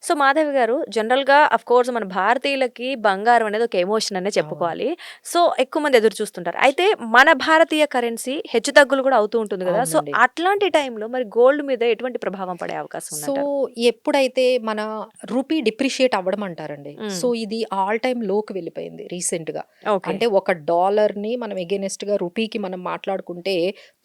So, Madhavi గారు జనరల్‌గా of course మన భారతీయులకి బంగారం అనేది ఒక ఎమోషన్ అనే అవును. చెప్పుకోవాలి. సో, ఎక్కువ మంది ఎదురు చూస్తుంటారు. అయితే మన భారతీయ కరెన్సీ హెచ్చుతగ్గులు కూడా అవుతూ ఉంటుంది గదా! సో, అవునండి. అట్లాంటి టైంలో మరి గోల్డ్ మీద ఎటువంటి ప్రభావం పడే అవకాశం సో, ఉందంటారు? ఎప్పుడైతే మన రూపీ డిప్రిషియేట్ అవ్వడం అంటారండి. హ్మ్. సో, ఇది ఆల్ టైమ్ లోకి వెళ్ళిపోయింది రీసెంట్‌గా. ఓకే. అంటే ఒక డాలర్‌ని మనం ఎగైనెస్ట్‌గా రూపీకి మనం మాట్లాడుకుంటే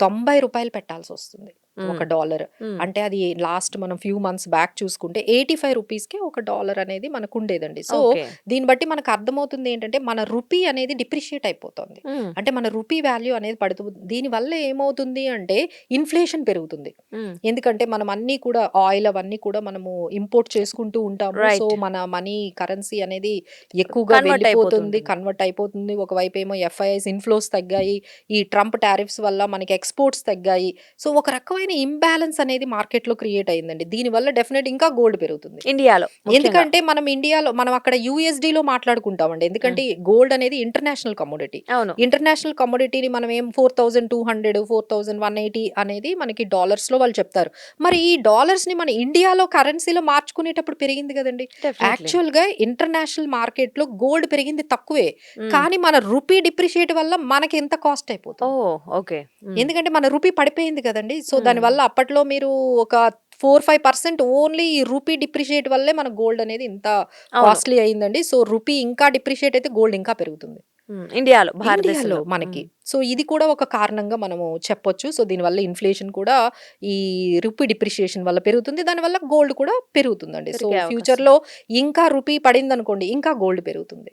₹90 పెట్టాల్సొస్తుంది. హ్మ్. ఒక డాలర్. హ్మ్. అంటే అది లాస్ట్ మనం ఫ్యూ మంత్స్ బ్యాక్ చూసుకుంటే ₹85కే ఒక డాలర్ అనేది మనకుండేదండి. So, okay. దీన్ని బట్టి మనకు అర్థమవుతుంది ఏంటంటే మన రూపీ అనేది డిప్రిషియేట్ అయిపోతుంది. హ్మ్. అంటే మన రూపీ వాల్యూ అనేది పడుతూ దీనివల్ల ఏమవుతుంది అంటే ఇన్‌ఫ్లేషన్ పెరుగుతుంది. హ్మ్. ఎందుకంటే మనం అన్నీ కూడా ఆయిల్ అవన్నీ కూడా మనము ఇంపోర్ట్ చేసుకుంటూ ఉంటాము. So, right. మన మనీ కరెన్సీ అనేది ఎక్కువగా కన్వర్ట్ వెళ్ళిపోతుంది. అయిపోతుంటుంది. కన్వర్ట్ అయిపోతుంది. ఒకవైపేమో ఎఫ్ఐఐస్ ఇన్‌ఫ్లోస్ తగ్గాయి. ఈ ట్రంప్ టారిఫ్స్ వల్ల మనకి ఎక్స్‌పోర్ట్స్ తగ్గాయి. సో, ఒక రకమైన ఇంబాలన్స్ అనేది మార్కెట్‌లో క్రియేట్ అయిందండి. దీనివల్ల డెఫినెట్ ఇంకా గోల్డ్ పెరుగుతుంది. ఇండియాలో ముఖ్యంగా. ఎందుకంటే మనం ఇండియాలో మనం అక్కడ యూఎస్‌డీలో మాట్లాడుకుంటామండి. హ్మ్. ఎందుకంటే గోల్డ్ అనేది ఇంటర్నేషనల్ కమోడిటీ. అవును. ఇంటర్నేషనల్ కమోడిటీని మనం ఏం 4200, 4180 అనేది మనకి డాలర్స్‌లో వాళ్ళు చెప్తారు. మరి ఈ డాలర్స్‌ని మన ఇండియాలో కరెన్సీలో మార్చుకునేటప్పుడు పెరిగింది గదండీ! డెఫినైట్‌లీ. యాక్చువల్‌గా ఇంటర్నేషనల్ మార్కెట్‌లో గోల్డ్ పెరిగింది తక్కువే. హ్మ్. కానీ మన రూపీ డిప్రిషియేట్ వల్ల మనకి ఇంత కాస్ట్ అయిపోతుంది. ఓహ్! ఓకే. హ్మ్. ఎందుకంటే మన రూపీ పడిపోయింది కదండీ! సో, హ్మ్. దానివల్ల అప్పట్లో మీరు ఒక 4, 5% ఓన్లీ ఈ రూపీ డిప్రిషియేట్ వల్లే మన గోల్డ్ అనేది ఇంత అవును. కాస్ట్‌లీ అయిందండి. సో, రూపీ ఇంకా డిప్రిషియేట్ అయితే గోల్డ్ ఇంకా పెరుగుతుంది. హ్మ్. ఇండియాలో, ఇండియాలో భారతదేశంలో. మనకి. హ్మ్. సో, ఇది కూడా ఒక కారణంగా మనము చెప్పొచ్చు. సో, దీనివల్ల ఇన్‌ఫ్లేషన్ కూడా ఈ రూపీ డిప్రిషియేషన్ వల్ల పెరుగుతుంది. దానివల్ల గోల్డ్ కూడా పెరుగుతుందండి. సో, పెరిగే అవకాశం ఫ్యూచర్‌లో ఇంకా రూపీ పడిందనుకోండి ఇంకా గోల్డ్ పెరుగుతుంది.